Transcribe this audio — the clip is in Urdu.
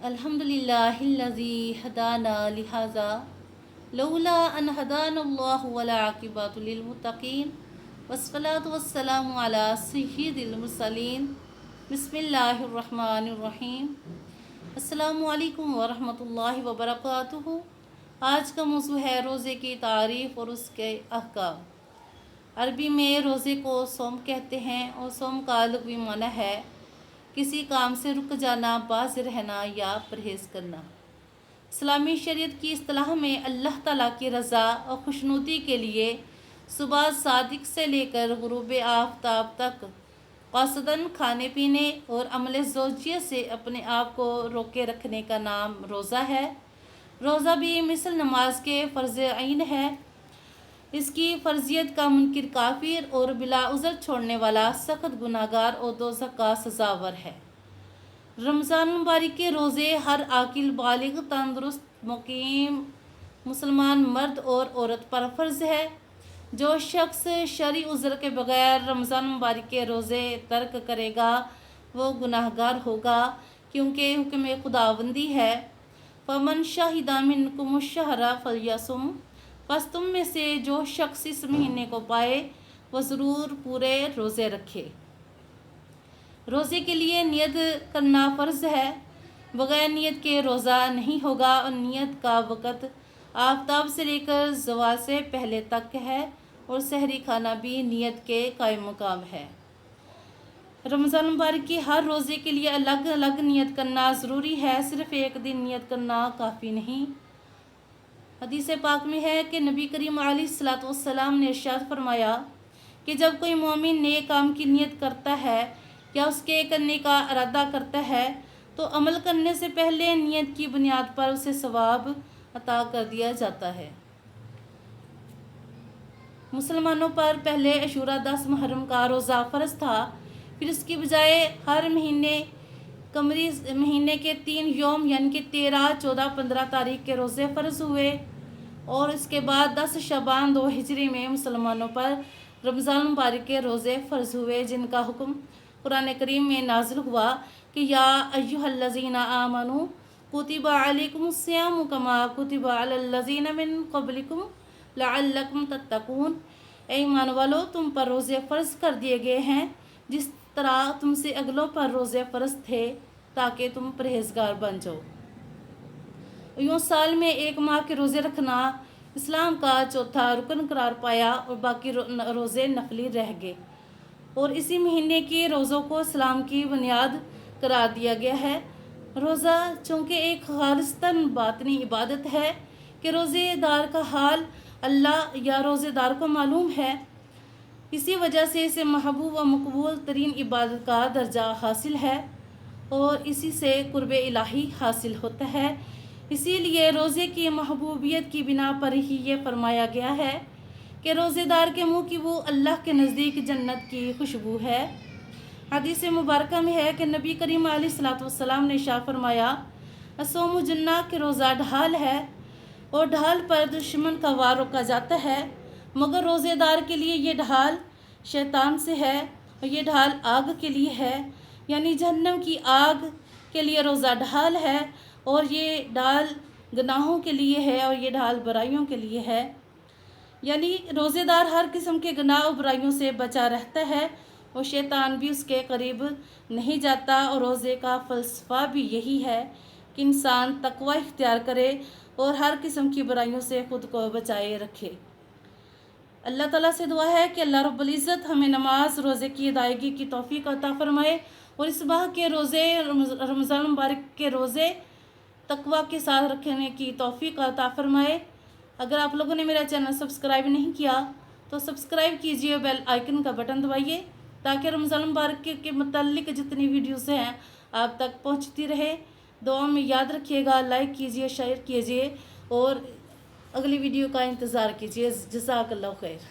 الحمدللہ ہدانا لہذا لولا ان ہدانا اللہ والعاقبۃ للمتقین والصلاة والسلام علی سید المرسلین بسم اللہ الرحمن الرحیم۔ السلام علیکم ورحمۃ اللہ وبرکاتہ۔ آج کا موضوع ہے روزے کی تعریف اور اس کے احکام۔ عربی میں روزے کو صوم کہتے ہیں اور صوم کا لغوی معنی ہے کسی کام سے رک جانا، باز رہنا یا پرہیز کرنا۔ اسلامی شریعت کی اصطلاح میں اللہ تعالیٰ کی رضا اور خوشنودی کے لیے صبح صادق سے لے کر غروب آفتاب تک قاصداً کھانے پینے اور عمل زوجیہ سے اپنے آپ کو روکے رکھنے کا نام روزہ ہے۔ روزہ بھی مثل نماز کے فرض عین ہے۔ اس کی فرضیت کا منکر کافر اور بلا عذر چھوڑنے والا سخت گناہگار اور دوزخ کا سزاور ہے۔ رمضان المبارک کے روزے ہر عاقل بالغ تندرست مقیم مسلمان مرد اور عورت پر فرض ہے۔ جو شخص شرعی عذر کے بغیر رمضان المبارک کے روزے ترک کرے گا وہ گناہگار ہوگا، کیونکہ حکم خداوندی ہے فَمَنْ شَهِدَ مِنْكُمُ الشَّهْرَ فَلْيَصُمْ، پس تم میں سے جو شخص اس مہینے کو پائے وہ ضرور پورے روزے رکھے۔ روزے کے لیے نیت کرنا فرض ہے۔ بغیر نیت کے روزہ نہیں ہوگا اور نیت کا وقت آفتاب سے لے کر زوال سے پہلے تک ہے اور سحری کھانا بھی نیت کے قائم مقام ہے۔ رمضان مبارک کی ہر روزے کے لیے الگ الگ نیت کرنا ضروری ہے، صرف ایک دن نیت کرنا کافی نہیں۔ حدیث پاک میں ہے کہ نبی کریم علیہ الصلوۃ والسلام نے ارشاد فرمایا کہ جب کوئی مومن نیک کام کی نیت کرتا ہے یا اس کے کرنے کا ارادہ کرتا ہے تو عمل کرنے سے پہلے نیت کی بنیاد پر اسے ثواب عطا کر دیا جاتا ہے۔ مسلمانوں پر پہلے عاشوراء 10 محرم کا روزہ فرض تھا، پھر اس کی بجائے ہر مہینے قمری مہینے کے 3 یوم یعنی کہ 13، 14، 15 تاریخ کے روزے فرض ہوئے، اور اس کے بعد 10 شعبان 2 ہجری میں مسلمانوں پر رمضان مبارک کے روزے فرض ہوئے، جن کا حکم قرآن کریم میں نازل ہوا کہ یا ایھا الذین آمنوا کتب علیکم الصیام کما کتب علی الذین من قبلکم لعلکم تتقون، اے ایمان والو تم پر روزے فرض کر دیے گئے ہیں جس طرح تم سے اگلوں پر روزے فرض تھے تاکہ تم پرہیزگار بن جاؤ۔ یوں سال میں 1 ماہ کے روزے رکھنا اسلام کا چوتھا رکن قرار پایا اور باقی روزے نفلی رہ گئے، اور اسی مہینے کے روزوں کو اسلام کی بنیاد قرار دیا گیا ہے۔ روزہ چونکہ ایک خالصتاً باطنی عبادت ہے کہ روزے دار کا حال اللہ یا روزے دار کو معلوم ہے، اسی وجہ سے اسے محبوب و مقبول ترین عبادت کا درجہ حاصل ہے اور اسی سے قرب الہی حاصل ہوتا ہے۔ اسی لیے روزے کی محبوبیت کی بنا پر ہی یہ فرمایا گیا ہے کہ روزے دار کے منہ کی بو اللہ کے نزدیک جنت کی خوشبو ہے۔ حدیث مبارکہ میں ہے کہ نبی کریم علیہ الصلوۃ والسلام نے ارشاد فرمایا الصوم جنہ، کہ روزہ ڈھال ہے اور ڈھال پر دشمن کا وار روکا جاتا ہے، مگر روزے دار کے لیے یہ ڈھال شیطان سے ہے اور یہ ڈھال آگ کے لیے ہے، یعنی جہنم کی آگ کے لیے روزہ ڈھال ہے، اور یہ ڈھال گناہوں کے لیے ہے اور یہ ڈھال برائیوں کے لیے ہے، یعنی روزے دار ہر قسم کے گناہ اور برائیوں سے بچا رہتا ہے اور شیطان بھی اس کے قریب نہیں جاتا۔ اور روزے کا فلسفہ بھی یہی ہے کہ انسان تقوی اختیار کرے اور ہر قسم کی برائیوں سے خود کو بچائے رکھے۔ اللہ تعالیٰ سے دعا ہے کہ اللہ رب العزت ہمیں نماز روزے کی ادائیگی کی توفیق عطا فرمائے اور اس ماہ کے روزے رمضان مبارک کے روزے تقوی کے ساتھ رکھنے کی توفیق عطا فرمائے۔ اگر آپ لوگوں نے میرا چینل سبسکرائب نہیں کیا تو سبسکرائب کیجئے، بیل آئیکن کا بٹن دبائیے تاکہ رمضان مبارک کے متعلق جتنی ویڈیوز ہیں آپ تک پہنچتی رہے۔ دعا میں یاد رکھیے گا، لائک کیجئے، شیئر کیجئے اور اگلی ویڈیو کا انتظار کیجئے۔ جزاک اللہ خیر۔